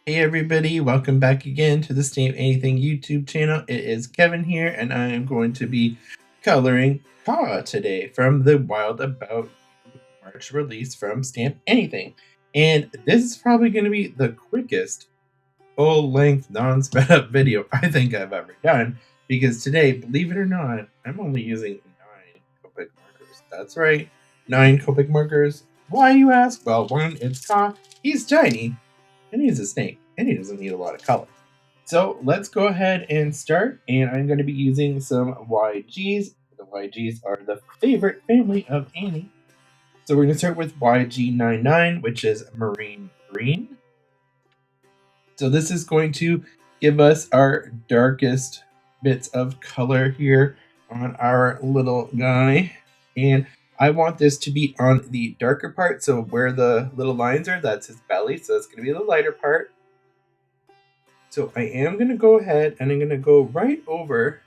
Hey everybody, welcome back again to the Stamp Anything YouTube channel. It is Kevin here, and I am going to be coloring Ka today from the Wild About March release from Stamp Anything. And this is probably going to be the quickest full-length non-sped up video I think I've ever done, because today, believe it or not, I'm only using 9 Copic markers. That's right, 9 Copic markers. Why, you ask? Well, one, it's Ka. He's tiny, and he's a snake, and he doesn't need a lot of color. So let's go ahead and start, and I'm going to be using some YGs. The YGs are the favorite family of Annie. So we're going to start with YG99, which is Marine Green. So this is going to give us our darkest bits of color here on our little guy. And I want this to be on the darker part. So where the little lines are, that's his belly. So that's going to be the lighter part. So I am going to go ahead and I'm going to go right over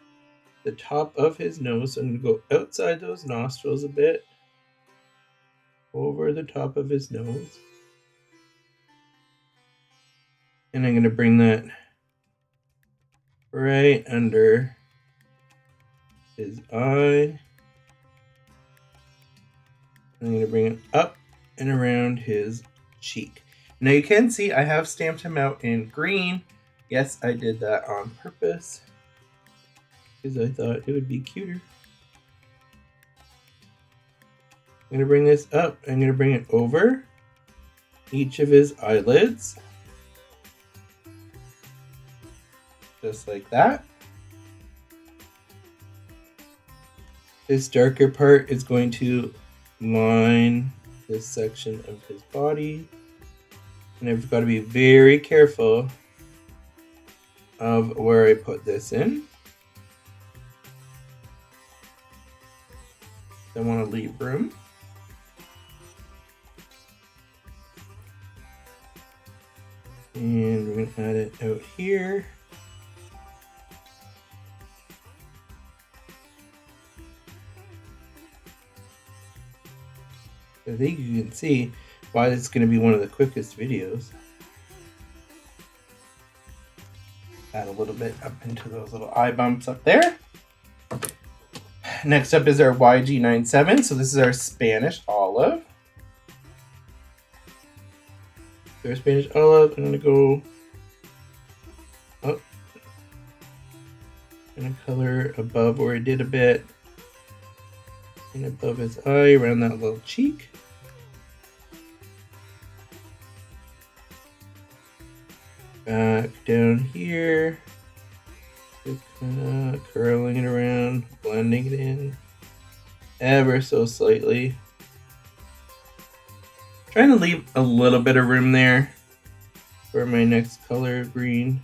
the top of his nose. So I'm going to go outside those nostrils a bit, over the top of his nose. And I'm going to bring that right under his eye. I'm going to bring it up and around his cheek. Now you can see I have stamped him out in green. Yes, I did that on purpose because I thought it would be cuter. I'm going to bring this up. I'm going to bring it over each of his eyelids. Just like that. This darker part is going to line this section of his body. And I've got to be very careful of where I put this in. I want to leave room. And we're going to add it out here. I think you can see why this is going to be one of the quickest videos. Add a little bit up into those little eye bumps up there. Next up is our YG97. So this is our Spanish olive. Our Spanish olive, I'm going to go up. I'm going to color above where I did a bit. And above his eye, around that little cheek. Back down here, just kind of curling it around, blending it in ever so slightly. Trying to leave a little bit of room there for my next color of green.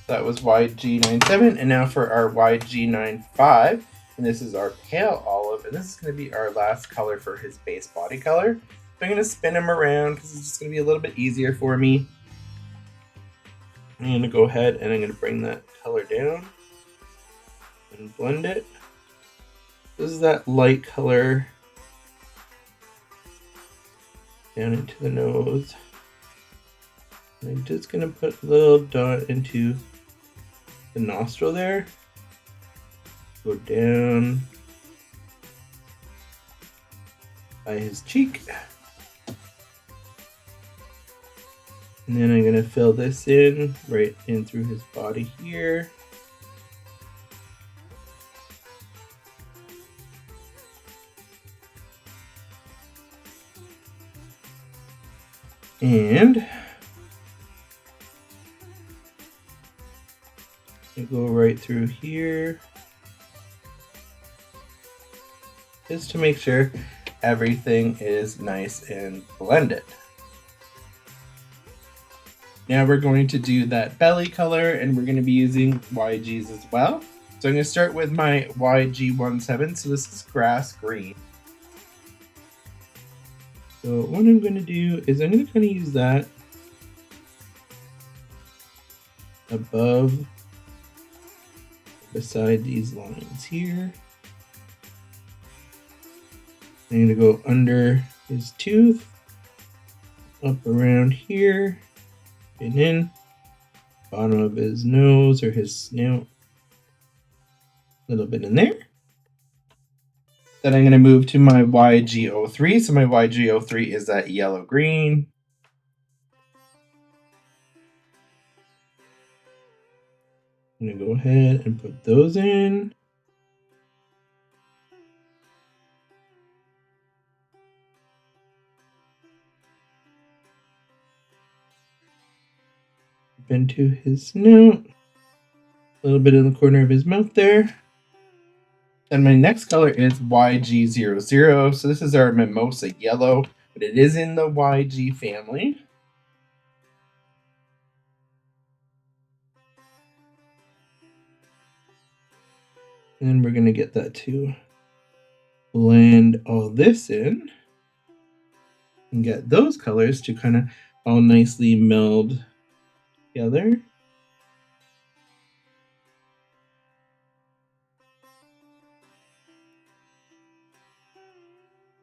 That was YG97, and now for our YG95, and this is our pale olive, and this is going to be our last color for his base body color. So I'm going to spin him around because it's just going to be a little bit easier for me. I'm going to go ahead and I'm going to bring that color down and blend it. This is that light color down into the nose. And I'm just going to put a little dot into the nostril there. Go down by his cheek. And then I'm going to fill this in right in through his body here. And I go right through here. Just to make sure everything is nice and blended. Now we're going to do that belly color, and we're going to be using YGs as well. So I'm going to start with my YG17. So this is grass green. So what I'm going to do is I'm going to kind of use that above, beside these lines here. I'm going to go under his tooth, up around here, and in, bottom of his nose or his snout, a little bit in there. Then I'm going to move to my YG03. So my YG03 is that yellow-green. I'm going to go ahead and put those in. Up into his snout. A little bit in the corner of his mouth there. Then my next color is YG00. So this is our mimosa yellow, but it is in the YG family. And we're going to get that to blend all this in and get those colors to kind of all nicely meld together.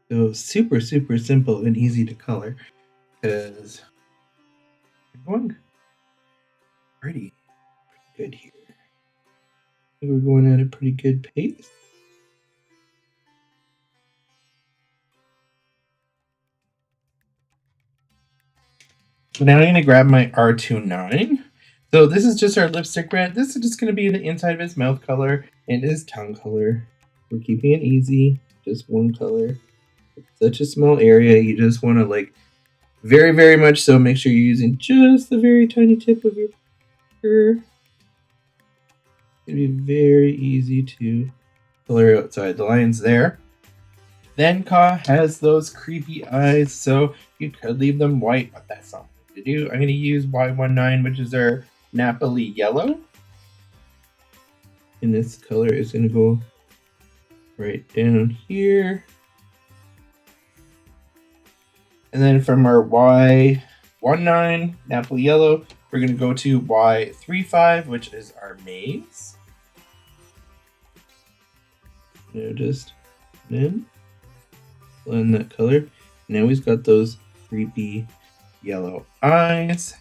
So super, super simple and easy to color because we're going pretty good here. I think we're going at a pretty good pace. So now I'm going to grab my R29. So this is just our lipstick red. This is just going to be the inside of his mouth color and his tongue color. We're keeping it easy, just one color. It's such a small area, you just want to like very, very much so make sure you're using just the very tiny tip of your finger. It's going to be very easy to color outside the lines there. Then Ka has those creepy eyes, so you could leave them white, but that's not what to do. I'm going to use Y19, which is our Napoli yellow. And this color is going to go right down here. And then from our Y19 Napoli yellow, we're going to go to Y35, which is our maze. Now just then blend that color. Now he's got those creepy yellow eyes.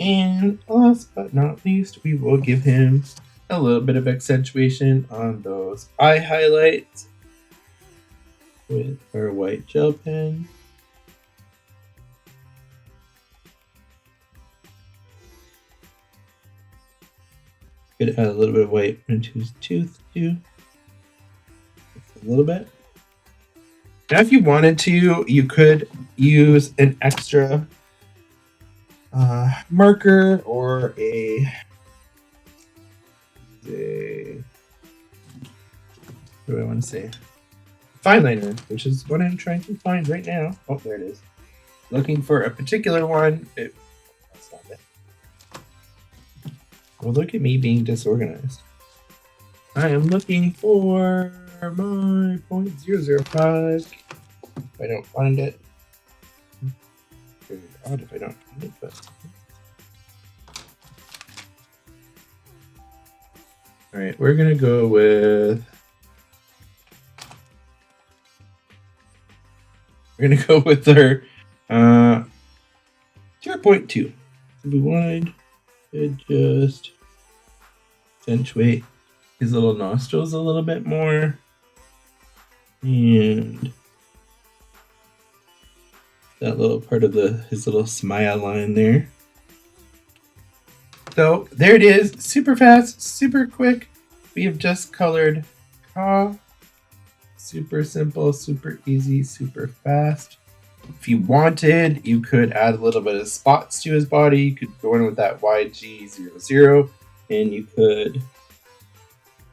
And last but not least, we will give him a little bit of accentuation on those eye highlights with our white gel pen. Could add a little bit of white into his tooth too. Just a little bit. Now, if you wanted to, you could use an extra marker or a what do I want to say? Fine liner, which is what I'm trying to find right now. Oh, there it is. Looking for a particular one. That's not it. Well, look at me being disorganized. I am looking for my 0.005. If I don't find it, very odd if I don't find it, but all right, we're gonna go with our 0.2. So we wanted to just accentuate his little nostrils a little bit more. And that little part of his little smile line there. So there it is, super fast, super quick. We have just colored Ka. Super simple, super easy, super fast. If you wanted, you could add a little bit of spots to his body. You could go in with that YG00, and you could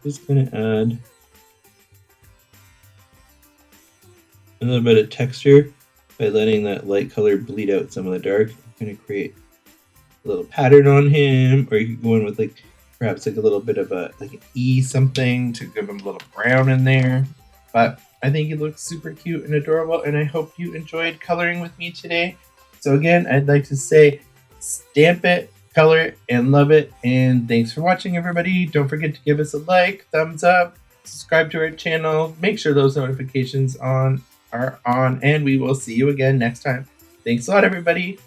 just kind of add a little bit of texture by letting that light color bleed out some of the dark. Kind of create a little pattern on him, or you could go in with like perhaps like a little bit of an E something to give him a little brown in there. But I think he looks super cute and adorable, and I hope you enjoyed coloring with me today. So again, I'd like to say stamp it, color it, and love it. And thanks for watching, everybody. Don't forget to give us a like, thumbs up, subscribe to our channel, make sure those notifications on are on, and we will see you again next time. Thanks a lot, everybody.